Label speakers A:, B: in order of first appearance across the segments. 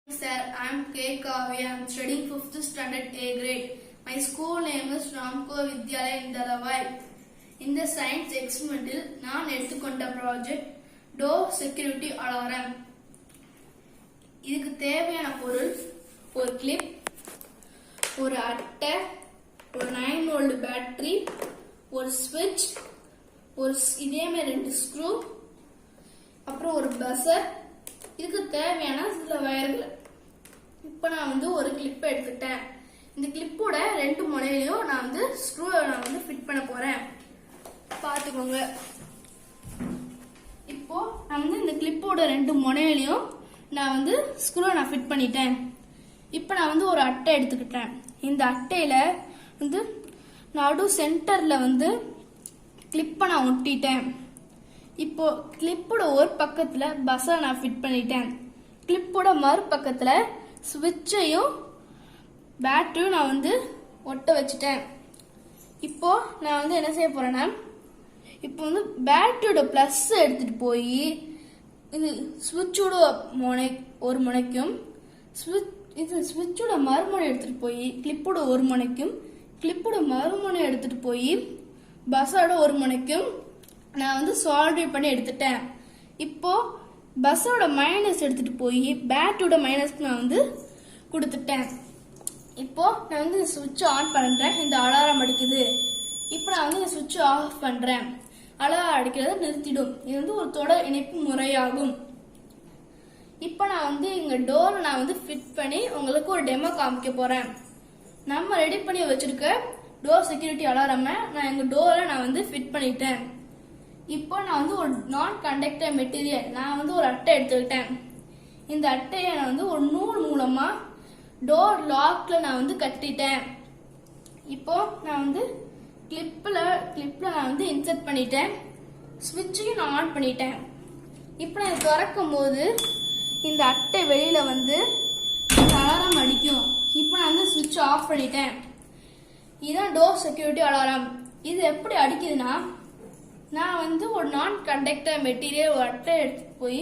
A: Sir, I am K. Kavya. I am studying 5th standard A grade. My school name is Ramco Vidyalaya in Dalavai. In the science experimental, நான் எடுத்துக்கொண்ட project door security alarm. இதுக்கு தேவையான பொருள் ஒரு clip, ஒரு அட்டை, ஒரு 9 volt battery, ஒரு ஸ்விட்ச், ஒரு இதே மாதிரி 2 ஸ்க்ரூ, அப்புறம் ஒரு பஸர். இதுக்கு தேவையான சில வயர்கள். இப்போ நான் ஒரு கிளிப் எடுத்துட்டேன். இந்த கிளிப்போட 2 முனையிலையும் நான் ஸ்க்ரூவை நான் ஃபிட் பண்ண போறேன். பார்த்துக்கோங்க. இப்போ நான் இந்த கிளிப்போட 2 முனையிலையும் நான் ஸ்க்ரூவை நான் ஃபிட் பண்ணிட்டேன். இப்போ நான் ஒரு அட்டை எடுத்துக்கிட்டேன். இந்த அட்டையில நடு சென்டர்ல கிளிப்பை நான் ஒட்டிட்டேன். இப்போ கிளிப்போட ஒரு பக்கத்துல பஸ்ஸை நான் ஃபிட் பண்ணிட்டேன். கிளிப்போட மறு பக்கத்துல ஸ்விட்சையும் பேட்டரியும் நான் ஒட்ட வச்சுட்டேன். இப்போ நான் என்ன செய்ய போறேன்னா, இப்போ பேட்டரியோட பிளஸ் எடுத்துட்டு போய் இது ஸ்விட்சோட ஒரு முனைக்கும், ஸ்விட்சோட மறுமுனை எடுத்துட்டு போய் கிளிப்போட ஒரு முனைக்கும், கிளிப்போட மறுமுனை எடுத்துட்டு போய் பஸ்ஸோட ஒரு முனைக்கும் நான் சால்டர் பண்ணி எடுத்துட்டேன். இப்போ பஸ்ஸோட மைனஸ் எடுத்துட்டு போய் பேட்டரியோட மைனஸ்க்கு நான் கொடுத்துட்டேன். இப்போ நான் சுவிட்ச் ஆன் பண்றேன். இந்த அலாரம் அடிக்குது. இப்போ நான் இந்த சுவிட்ச் ஆஃப் பண்றேன். அலாரம் அடிக்கிறத நிறுத்திடும். இது ஒரு தொடர் இணைப்பு முறையாகும். இப்போ நான் இங்க டோரை நான் ஃபிட் பண்ணி உங்களுக்கு ஒரு டெமோ காமிக்க போறேன். நம்ம ரெடி பண்ணி வச்சிருக்க டோர் செக்யூரிட்டி அலாரமை நான் எங்க டோரை நான் ஃபிட் பண்ணிட்டேன். இப்போ நான் ஒரு நான் கண்டக்டர் மெட்டீரியல் நான் ஒரு அட்டை எடுத்துக்கிட்டேன். இந்த அட்டையை நான் ஒரு நூல் மூலமா டோர் லாக்ல நான் கட்டிட்டேன். இப்போ நான் கிளிப்ல நான் இன்சர்ட் பண்ணிட்டேன். ஸ்விட்சையும் நான் ஆன் பண்ணிட்டேன். இப்போ நான் திறக்கும் போது இந்த அட்டை வெளியில அலாரம் அடிக்கும். இப்போ நான் ஸ்விட்ச் ஆஃப் பண்ணிட்டேன். இதுதான் டோர் செக்யூரிட்டி அலாரம். இது எப்படி அடிக்குதுன்னா, நான் ஒரு நான் கண்டக்டர் மெட்டீரியல் ஒரு அட்டை எடுத்து போய்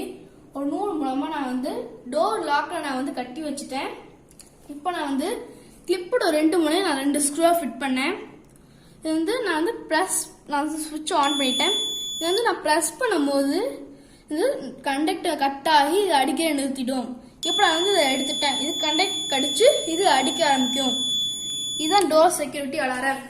A: ஒரு நூல் மூலமா நான் டோர் லாக்ல நான் கட்டி வச்சுட்டேன். இப்போ நான் கிளிப்போட 2 முனையை நான் 2 ஸ்க்ரூவா ஃபிட் பண்ணேன். இது நான் ஸ்விட்ச் ஆன் பண்ணிட்டேன். இது நான் ப்ரெஸ் பண்ணும்போது இது கண்டக்டர் கட் ஆகி இது அடிக்க நிறுத்திடும். இப்போ நான் இதை எடுத்துட்டேன். இது கண்டக்ட் கடிச்சு இது அடிக்க ஆரம்பிக்கும். இதுதான் டோர் செக்யூரிட்டி அலாரம்.